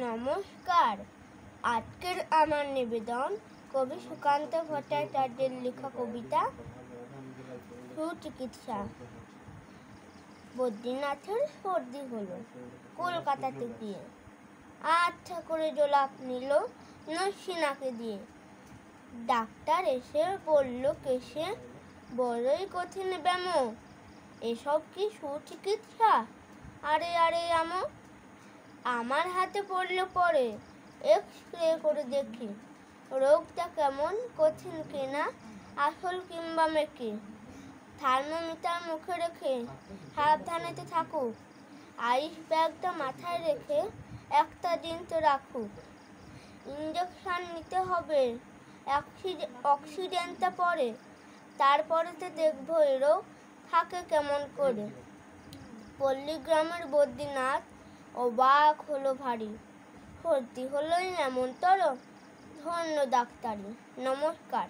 নমস্কার। আজকের আমার নিবেদন কবি সুকান্ত ভট্টাচার্যের লেখা কবিতা সুচিকিৎসা। বদ্রীনাথের সর্দি হলো কলকাতাতে গিয়ে, আচ্ছা করে জোলাপ নিল নসিনাকে দিয়ে। ডাক্তার এসে বলল কেসে বড়ই কঠিন ব্যাম, এসব কি সুচিকিৎসা? আরে আরে আমার হাতে পড়লে পরে এক্স-রে করে দেখি রোগটা কেমন, কঠিন কিনা আসল কিংবা মেকি। থার্মোমিটার মুখে রেখে সাবধানেতে থাকুক, আইস ব্যাগটা মাথায় রেখে একটা দিন তো রাখুক। ইঞ্জেকশন নিতে হবে অক্সিজেনটা পরে, তারপরেতে দেখবো এ রোগ থাকে কেমন করে। পল্লীগ্রামের বদ্রীনাথ অবাক হলো ভারী, সর্দি হলোই এমন তর, ধন্য ডাক্তারি। নমস্কার।